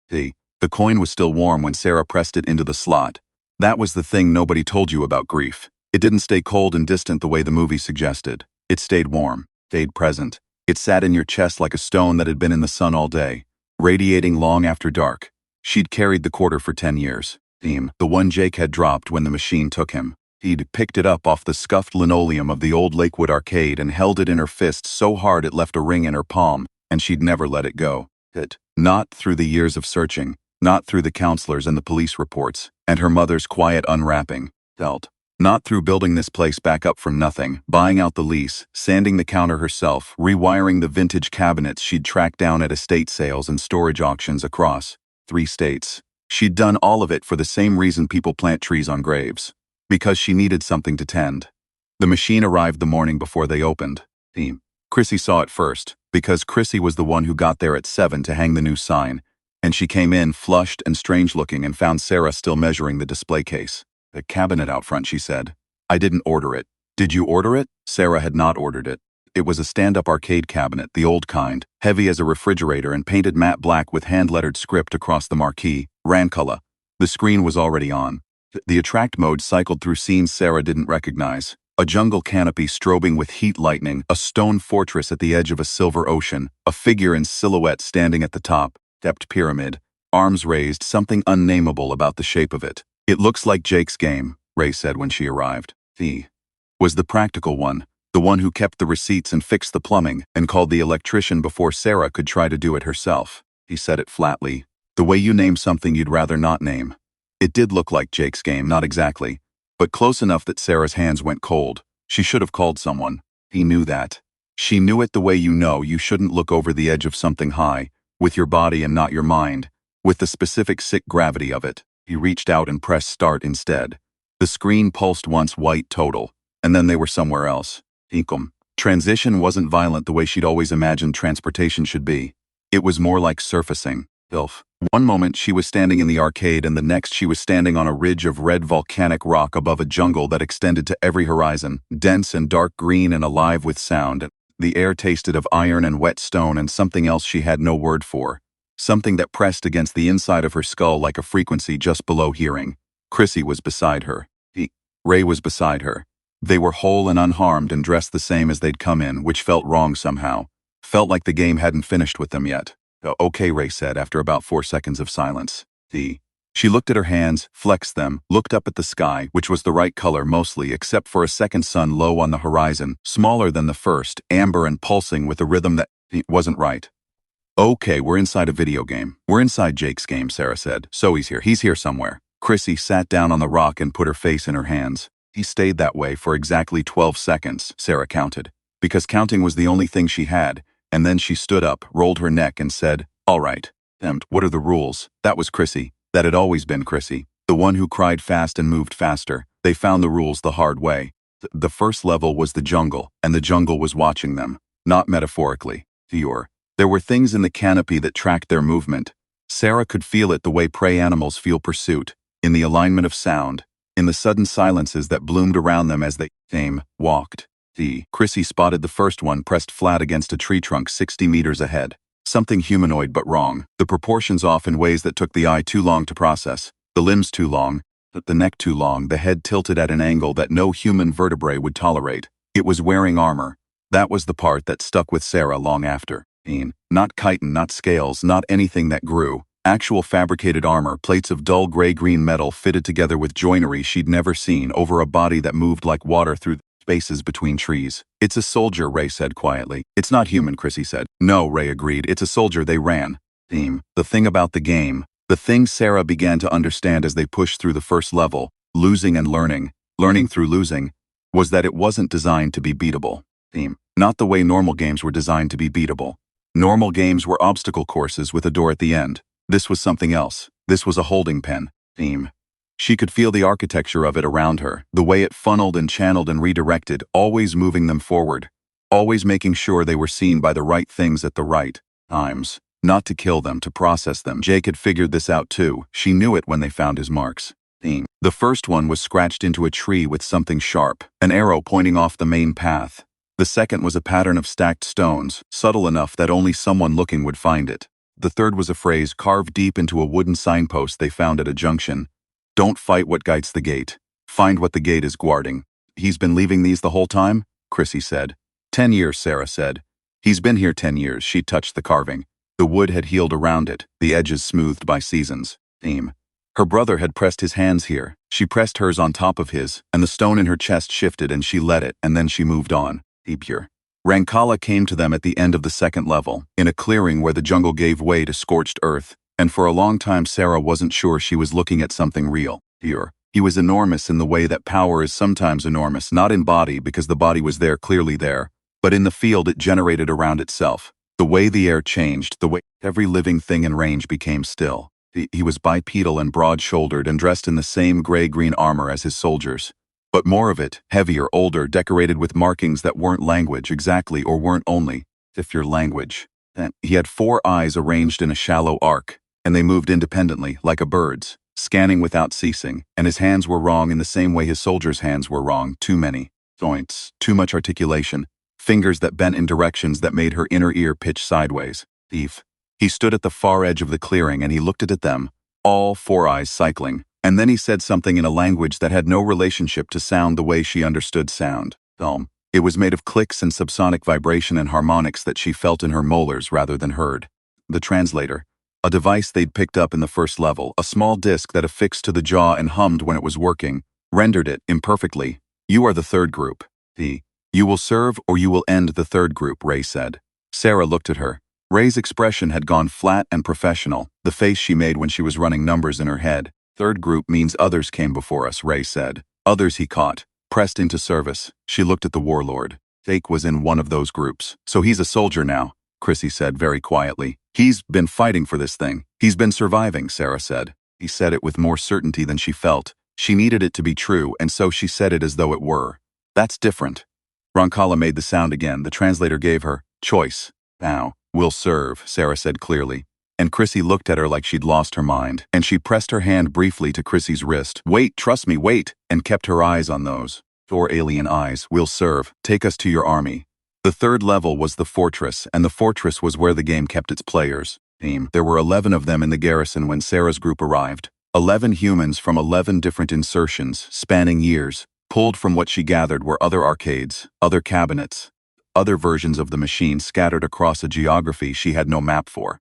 The coin was still warm when Sarah pressed it into the slot. That was the thing nobody told you about grief. It didn't stay cold and distant the way the movie suggested. It stayed warm, stayed present. It sat in your chest like a stone that had been in the sun all day, radiating long after dark. She'd carried the quarter for 10 years. The one Jake had dropped when the machine took him. He'd picked it up off the scuffed linoleum of the old Lakewood arcade and held it in her fist so hard it left a ring in her palm, and she'd never let it go. Not through the years of searching, not through the counselors and the police reports, and her mother's quiet unwrapping. Not through building this place back up from nothing, buying out the lease, sanding the counter herself, rewiring the vintage cabinets she'd tracked down at estate sales and storage auctions across 3 states. She'd done all of it for the same reason people plant trees on graves. Because she needed something to tend. The machine arrived the morning before they opened. Chrissy saw it first, because Chrissy was the one who got there at 7 to hang the new sign, and she came in flushed and strange-looking and found Sarah still measuring the display case. "The cabinet out front," she said. "I didn't order it." "Did you order it?" Sarah had not ordered it. It was a stand-up arcade cabinet, the old kind, heavy as a refrigerator and painted matte black with hand-lettered script across the marquee, Rancola. The screen was already on. The attract mode cycled through scenes Sarah didn't recognize. A jungle canopy strobing with heat lightning, a stone fortress at the edge of a silver ocean, a figure in silhouette standing at the top, stepped pyramid, arms raised, something unnameable about the shape of it. "It looks like Jake's game," Ray said when she arrived. He was the practical one, the one who kept the receipts and fixed the plumbing and called the electrician before Sarah could try to do it herself. He said it flatly. "The way you name something you'd rather not name." It did look like Jake's game, not exactly, but close enough that Sarah's hands went cold. She should have called someone. He knew that. She knew it the way you know you shouldn't look over the edge of something high, with your body and not your mind, with the specific sick gravity of it. He reached out and pressed start instead. The screen pulsed once white total, and then they were somewhere else. Transition wasn't violent the way she'd always imagined transportation should be. It was more like surfacing. One moment she was standing in the arcade and the next she was standing on a ridge of red volcanic rock above a jungle that extended to every horizon, dense and dark green and alive with sound. The air tasted of iron and wet stone and something else she had no word for. Something that pressed against the inside of her skull like a frequency just below hearing. Chrissy was beside her. Ray was beside her. They were whole and unharmed and dressed the same as they'd come in, which felt wrong somehow. Felt like the game hadn't finished with them yet. "Okay," Ray said after about 4 seconds of silence. She looked at her hands, flexed them, looked up at the sky, which was the right color mostly except for a second sun low on the horizon, smaller than the first, amber and pulsing with a rhythm that wasn't right. "Okay, we're inside a video game. We're inside Jake's game," Sarah said. "So he's here. He's here somewhere." Chrissy sat down on the rock and put her face in her hands. He stayed that way for exactly 12 seconds, Sarah counted, because counting was the only thing she had. And then she stood up, rolled her neck and said, "All right. What are the rules?" That was Chrissy. That had always been Chrissy. The one who cried fast and moved faster. They found the rules the hard way. The first level was the jungle, and the jungle was watching them. Not metaphorically. There were things in the canopy that tracked their movement. Sarah could feel it the way prey animals feel pursuit, in the alignment of sound, in the sudden silences that bloomed around them as they walked. Chrissy spotted the first one pressed flat against a tree trunk 60 meters ahead. Something humanoid but wrong. The proportions off in ways that took the eye too long to process. The limbs too long, the neck too long, the head tilted at an angle that no human vertebrae would tolerate. It was wearing armor. That was the part that stuck with Sarah long after. Not chitin, not scales, not anything that grew. Actual fabricated armor, plates of dull gray-green metal fitted together with joinery she'd never seen over a body that moved like water through spaces between trees. "It's a soldier," Ray said quietly. "It's not human," Chrissy said. "No," Ray agreed. "It's a soldier. They ran." The thing about the game, the thing Sarah began to understand as they pushed through the first level, losing and learning through losing, was that it wasn't designed to be beatable. Not the way normal games were designed to be beatable. Normal games were obstacle courses with a door at the end. This was something else. This was a holding pen. She could feel the architecture of it around her, the way it funneled and channeled and redirected, always moving them forward, always making sure they were seen by the right things at the right times. Not to kill them, to process them. Jake had figured this out too. She knew it when they found his marks. The first one was scratched into a tree with something sharp, an arrow pointing off the main path. The second was a pattern of stacked stones, subtle enough that only someone looking would find it. The third was a phrase carved deep into a wooden signpost they found at a junction. Don't fight what guides the gate. Find what the gate is guarding. He's been leaving these the whole time? Chrissy said. 10 years, Sarah said. He's been here 10 years, she touched the carving. The wood had healed around it, the edges smoothed by seasons. Theme. Her brother had pressed his hands here. She pressed hers on top of his, and the stone in her chest shifted and she let it, and then she moved on. Deeper. Rankala came to them at the end of the second level, in a clearing where the jungle gave way to scorched earth, and for a long time Sarah wasn't sure she was looking at something real. Here. He was enormous in the way that power is sometimes enormous, not in body because the body was there, clearly there, but in the field it generated around itself. The way the air changed, the way every living thing in range became still. He was bipedal and broad-shouldered and dressed in the same gray-green armor as his soldiers. But more of it, heavier, older, decorated with markings that weren't language exactly or weren't only, if your language. And he had 4 eyes arranged in a shallow arc, and they moved independently, like a bird's, scanning without ceasing, and his hands were wrong in the same way his soldiers' hands were wrong, too many joints, too much articulation, fingers that bent in directions that made her inner ear pitch sideways. Thief. He stood at the far edge of the clearing and he looked at them, all 4 eyes cycling, and then he said something in a language that had no relationship to sound the way she understood sound. It was made of clicks and subsonic vibration and harmonics that she felt in her molars rather than heard. The translator. A device they'd picked up in the first level, a small disc that affixed to the jaw and hummed when it was working, rendered it imperfectly. You are the third group. You will serve or you will end the third group, Ray said. Sarah looked at her. Ray's expression had gone flat and professional, the face she made when she was running numbers in her head. Third group means others came before us, Ray said. Others he caught, pressed into service. She looked at the warlord. Jake was in one of those groups. So he's a soldier now, Chrissy said very quietly. He's been fighting for this thing. He's been surviving, Sarah said. He said it with more certainty than she felt. She needed it to be true, and so she said it as though it were. That's different. Rankala made the sound again. The translator gave her choice. Now, we'll serve, Sarah said clearly. And Chrissy looked at her like she'd lost her mind, and she pressed her hand briefly to Chrissy's wrist. Wait, trust me, wait, and kept her eyes on those 4 alien eyes. We'll serve. Take us to your army. The third level was the fortress, and the fortress was where the game kept its players. There were 11 of them in the garrison when Sarah's group arrived. 11 humans from 11 different insertions, spanning years, pulled from what she gathered were other arcades, other cabinets, other versions of the machine scattered across a geography she had no map for.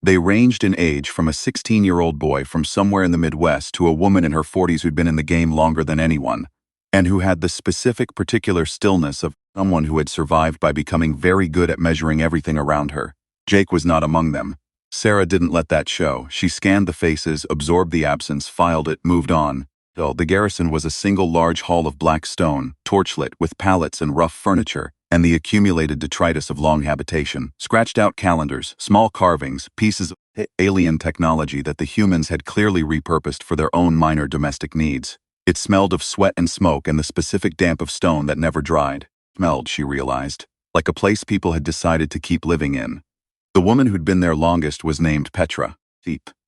They ranged in age from a 16-year-old boy from somewhere in the Midwest to a woman in her 40s who'd been in the game longer than anyone, and who had the specific particular stillness of someone who had survived by becoming very good at measuring everything around her. Jake was not among them. Sarah didn't let that show. She scanned the faces, absorbed the absence, filed it, moved on. The garrison was a single large hall of black stone, torchlit, with pallets and rough furniture, and the accumulated detritus of long habitation, scratched-out calendars, small carvings, pieces of alien technology that the humans had clearly repurposed for their own minor domestic needs. It smelled of sweat and smoke and the specific damp of stone that never dried. Smelled, she realized, like a place people had decided to keep living in. The woman who'd been there longest was named Petra.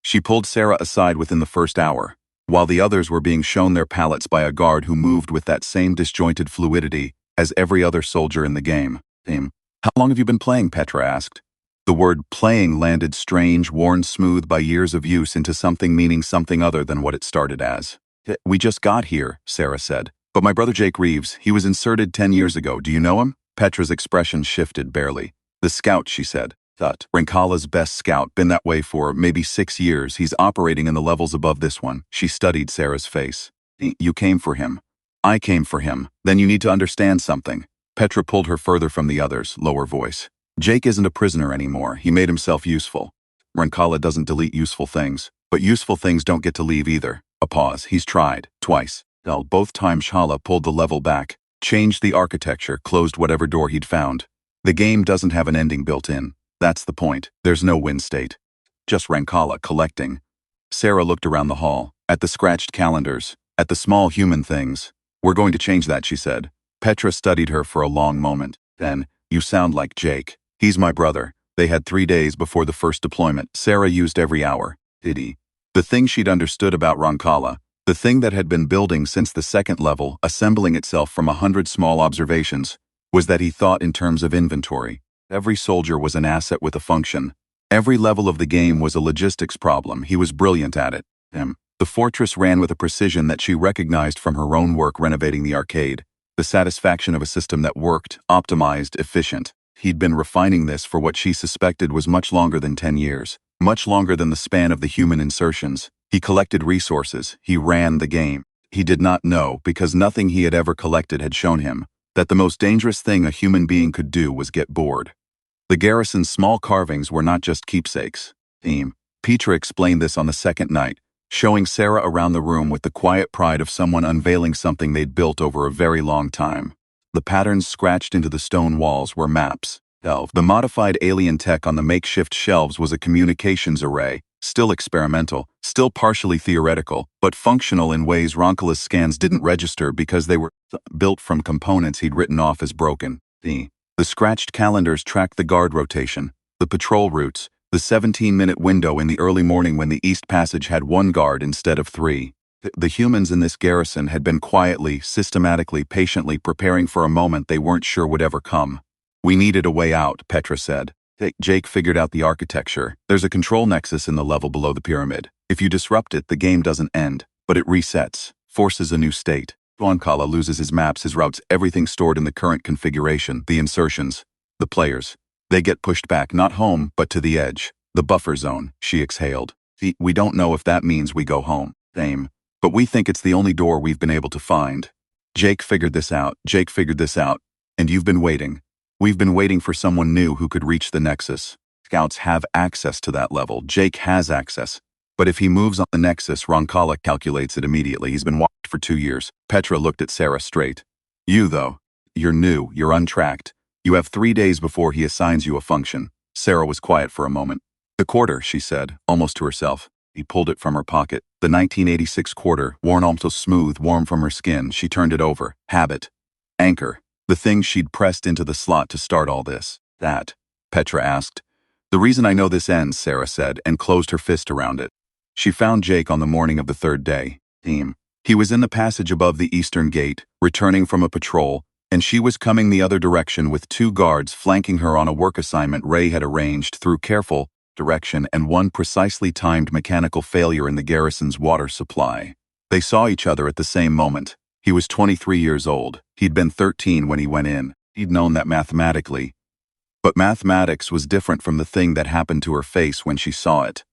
She pulled Sarah aside within the first hour, while the others were being shown their pallets by a guard who moved with that same disjointed fluidity as every other soldier in the game. How long have you been playing, Petra asked. The word playing landed strange, worn smooth by years of use into something meaning something other than what it started as. We just got here, Sarah said. But my brother Jake Reeves, he was inserted 10 years ago. Do you know him? Petra's expression shifted barely. The scout, she said. Rankala's best scout, been that way for maybe 6 years. He's operating in the levels above this one. She studied Sarah's face. You came for him. I came for him. Then you need to understand something. Petra pulled her further from the others, lower voice. Jake isn't a prisoner anymore. He made himself useful. Rankala doesn't delete useful things, but useful things don't get to leave either. A pause. He's tried. Twice. Both times Shala pulled the level back, changed the architecture, closed whatever door he'd found. The game doesn't have an ending built in. That's the point. There's no win state. Just Rankala collecting. Sarah looked around the hall, at the scratched calendars, at the small human things. We're going to change that, she said. Petra studied her for a long moment. Then, you sound like Jake. He's my brother. They had 3 days before the first deployment. Sarah used every hour. Did he? The thing she'd understood about Rankala, the thing that had been building since the second level, assembling itself from 100 small observations, was that he thought in terms of inventory. Every soldier was an asset with a function. Every level of the game was a logistics problem. He was brilliant at it. The fortress ran with a precision that she recognized from her own work renovating the arcade. The satisfaction of a system that worked, optimized, efficient. He'd been refining this for what she suspected was much longer than 10 years. Much longer than the span of the human insertions. He collected resources. He ran the game. He did not know, because nothing he had ever collected had shown him, that the most dangerous thing a human being could do was get bored. The garrison's small carvings were not just keepsakes. Petra explained this on the second night, showing Sarah around the room with the quiet pride of someone unveiling something they'd built over a very long time. The patterns scratched into the stone walls were maps. The modified alien tech on the makeshift shelves was a communications array, still experimental, still partially theoretical, but functional in ways Roncola's scans didn't register because they were built from components he'd written off as broken. The scratched calendars tracked the guard rotation, the patrol routes, the 17-minute window in the early morning when the East Passage had 1 guard instead of 3. The humans in this garrison had been quietly, systematically, patiently preparing for a moment they weren't sure would ever come. "We needed a way out," Petra said. Jake figured out the architecture. There's a control nexus in the level below the pyramid. If you disrupt it, the game doesn't end, but it resets, forces a new state. Roncala loses his maps, his routes, everything stored in the current configuration, the insertions, the players. They get pushed back, not home, but to the edge. The buffer zone, she exhaled. We don't know if that means we go home. Same. But we think it's the only door we've been able to find. Jake figured this out. And you've been waiting. We've been waiting for someone new who could reach the nexus. Scouts have access to that level. Jake has access. But if he moves on the nexus, Roncala calculates it immediately. He's been watched for 2 years. Petra looked at Sarah straight. You, though. You're new. You're untracked. You have 3 days before he assigns you a function. Sarah was quiet for a moment. The quarter, she said, almost to herself. He pulled it from her pocket. The 1986 quarter, worn almost smooth, warm from her skin. She turned it over. Habit. Anchor. The thing she'd pressed into the slot to start all this. That? Petra asked. The reason I know this ends, Sarah said, and closed her fist around it. She found Jake on the morning of the 3rd day. He was in the passage above the eastern gate, returning from a patrol, and she was coming the other direction with 2 guards flanking her on a work assignment Ray had arranged through careful direction and one precisely timed mechanical failure in the garrison's water supply. They saw each other at the same moment. He was 23 years old. He'd been 13 when he went in. He'd known that mathematically. But mathematics was different from the thing that happened to her face when she saw it.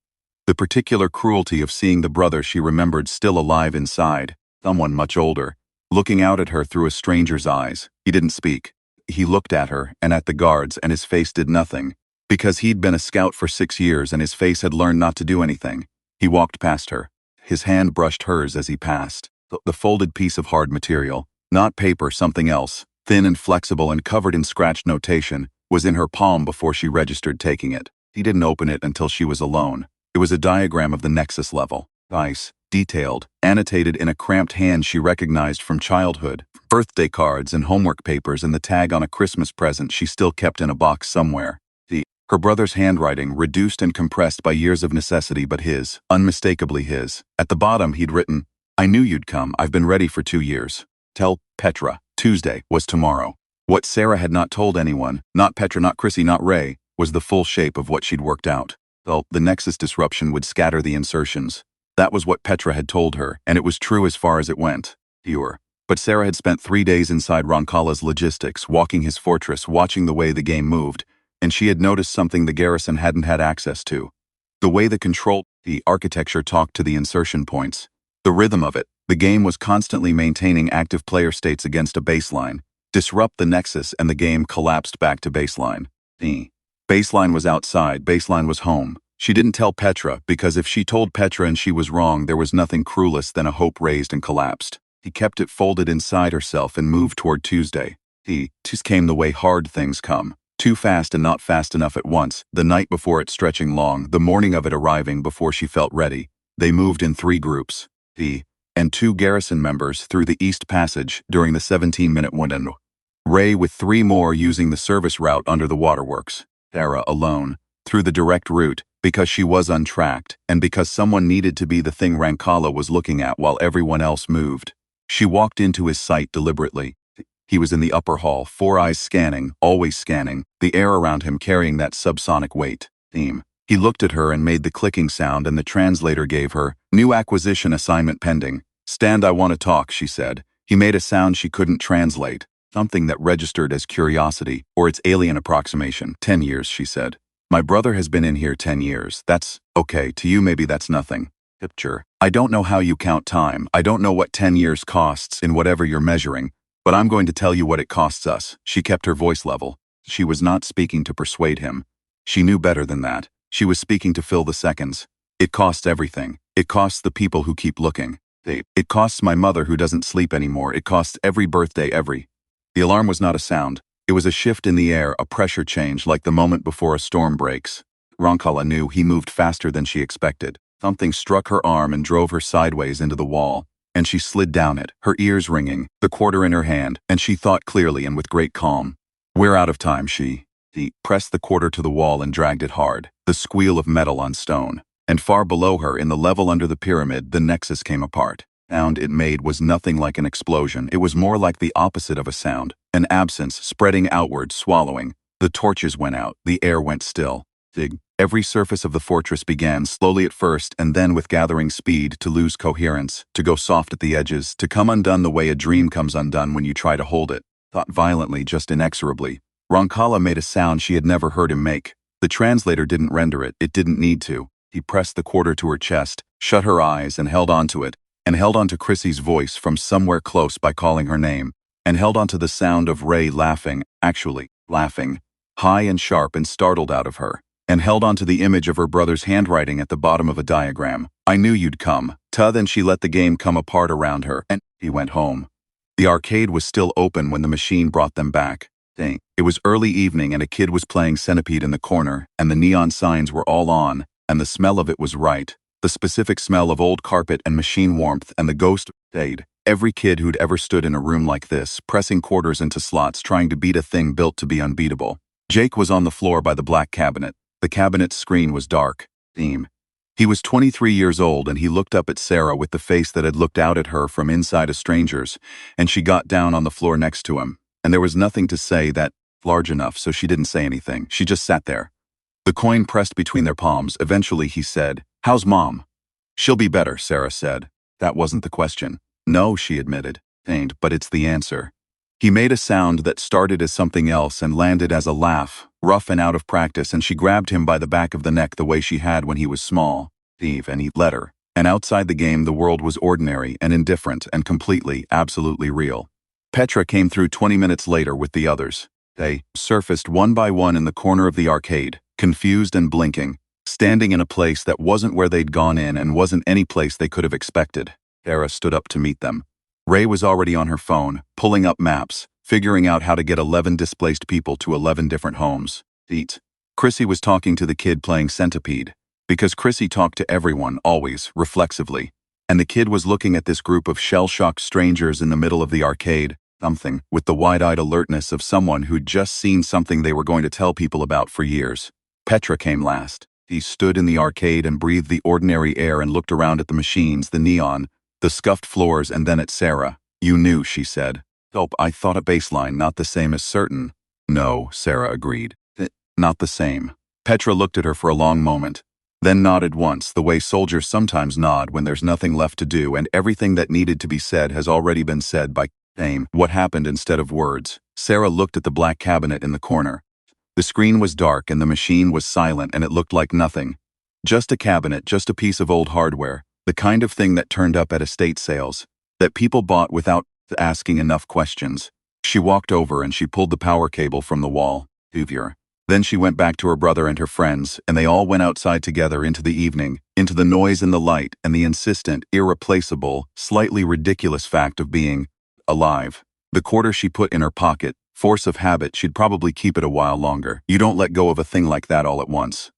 The particular cruelty of seeing the brother she remembered still alive inside, someone much older, looking out at her through a stranger's eyes. He didn't speak. He looked at her and at the guards, and his face did nothing. Because he'd been a scout for 6 years and his face had learned not to do anything. He walked past her. His hand brushed hers as he passed. The folded piece of hard material, not paper, something else, thin and flexible and covered in scratched notation, was in her palm before she registered taking it. He didn't open it until she was alone. It was a diagram of the nexus level. Nice, detailed, annotated in a cramped hand she recognized from childhood. Birthday cards and homework papers and the tag on a Christmas present she still kept in a box somewhere. Her brother's handwriting, reduced and compressed by years of necessity, but his, unmistakably his. At the bottom he'd written, I knew you'd come. I've been ready for 2 years. Tell Petra. Tuesday was tomorrow. What Sarah had not told anyone, not Petra, not Chrissy, not Ray, was the full shape of what she'd worked out. Though the nexus disruption would scatter the insertions. That was what Petra had told her, and it was true as far as it went. Fewer. But Sarah had spent 3 days inside Roncala's logistics, walking his fortress, watching the way the game moved, and she had noticed something the garrison hadn't had access to. The way the architecture talked to the insertion points. The rhythm of it. The game was constantly maintaining active player states against a baseline. Disrupt the nexus and the game collapsed back to baseline. Baseline was outside, baseline was home. She didn't tell Petra, because if she told Petra and she was wrong, there was nothing cruelest than a hope raised and collapsed. He kept it folded inside herself and moved toward Tuesday. Just came the way hard things come. Too fast and not fast enough at once, the night before it stretching long, the morning of it arriving before she felt ready. They moved in 3 groups. And 2 garrison members through the East Passage during the 17-minute window. Ray with 3 more using the service route under the waterworks. Sarah alone, through the direct route, because she was untracked, and because someone needed to be the thing Roncala was looking at while everyone else moved. She walked into his sight deliberately. He was in the upper hall, 4 eyes scanning, always scanning, the air around him carrying that subsonic weight. He looked at her and made the clicking sound, and the translator gave her, "New acquisition assignment pending." "Stand, I want to talk," she said. He made a sound she couldn't translate, something that registered as curiosity, or its alien approximation. 10 years, she said. "My brother has been in here 10 years. That's okay. To you, maybe that's nothing." Picture. "I don't know how you count time. I don't know what 10 years costs in whatever you're measuring, but I'm going to tell you what it costs us." She kept her voice level. She was not speaking to persuade him. She knew better than that. She was speaking to fill the seconds. "It costs everything. It costs the people who keep looking. It costs my mother who doesn't sleep anymore. It costs every birthday, every." The alarm was not a sound. It was a shift in the air, a pressure change like the moment before a storm breaks. Roncalli knew he moved faster than she expected. Something struck her arm and drove her sideways into the wall, and she slid down it, her ears ringing, the quarter in her hand, and she thought clearly and with great calm. "We're out of time," He pressed the quarter to the wall and dragged it hard, the squeal of metal on stone. And far below her, in the level under the pyramid, the nexus came apart. The sound it made was nothing like an explosion. It was more like the opposite of a sound, an absence spreading outward, swallowing. The torches went out, the air went still. Every surface of the fortress began, slowly at first and then with gathering speed, to lose coherence, to go soft at the edges, to come undone the way a dream comes undone when you try to hold it. Thought violently, just inexorably. Roncalli made a sound she had never heard him make. The translator didn't render it. It didn't need to. He pressed the quarter to her chest, shut her eyes, and held onto it, and held onto Chrissy's voice from somewhere close by calling her name, and held onto the sound of Ray laughing, actually laughing, high and sharp and startled out of her, and held onto the image of her brother's handwriting at the bottom of a diagram. "I knew you'd come." Then she let the game come apart around her, and he went home. The arcade was still open when the machine brought them back. It was early evening and a kid was playing Centipede in the corner, and the neon signs were all on, and the smell of it was right. The specific smell of old carpet and machine warmth and the ghost stayed. Every kid who'd ever stood in a room like this, pressing quarters into slots trying to beat a thing built to be unbeatable. Jake was on the floor by the black cabinet. The cabinet's screen was dark. He was 23 years old, and he looked up at Sarah with the face that had looked out at her from inside a stranger's, and she got down on the floor next to him. And there was nothing to say that large enough, so she didn't say anything. She just sat there. The coin pressed between their palms. Eventually he said, "How's Mom?" "She'll be better," Sarah said. That wasn't the question. "No," she admitted. "Ain't, but it's the answer." He made a sound that started as something else and landed as a laugh, rough and out of practice, and she grabbed him by the back of the neck the way she had when he was small. And he let her. And outside the game, the world was ordinary and indifferent and completely, absolutely real. Petra came through 20 minutes later with the others. They surfaced one by one in the corner of the arcade, confused and blinking, standing in a place that wasn't where they'd gone in and wasn't any place they could have expected. Sarah stood up to meet them. Ray was already on her phone, pulling up maps, figuring out how to get 11 displaced people to 11 different homes. Chrissy was talking to the kid playing Centipede, because Chrissy talked to everyone, always, reflexively. And the kid was looking at this group of shell-shocked strangers in the middle of the arcade, something, with the wide-eyed alertness of someone who'd just seen something they were going to tell people about for years. Petra came last. He stood in the arcade and breathed the ordinary air and looked around at the machines, the neon, the scuffed floors, and then at Sarah. "You knew," she said. I thought a baseline, not the same as certain." "No," Sarah agreed. "Not the same." Petra looked at her for a long moment, then nodded once, the way soldiers sometimes nod when there's nothing left to do and everything that needed to be said has already been said by name. What happened instead of words? Sarah looked at the black cabinet in the corner. The screen was dark and the machine was silent, and it looked like nothing. Just a cabinet, just a piece of old hardware, the kind of thing that turned up at estate sales, that people bought without asking enough questions. She walked over and she pulled the power cable from the wall. Then she went back to her brother and her friends, and they all went outside together into the evening, into the noise and the light and the insistent, irreplaceable, slightly ridiculous fact of being alive. The quarter she put in her pocket, force of habit, she'd probably keep it a while longer. You don't let go of a thing like that all at once.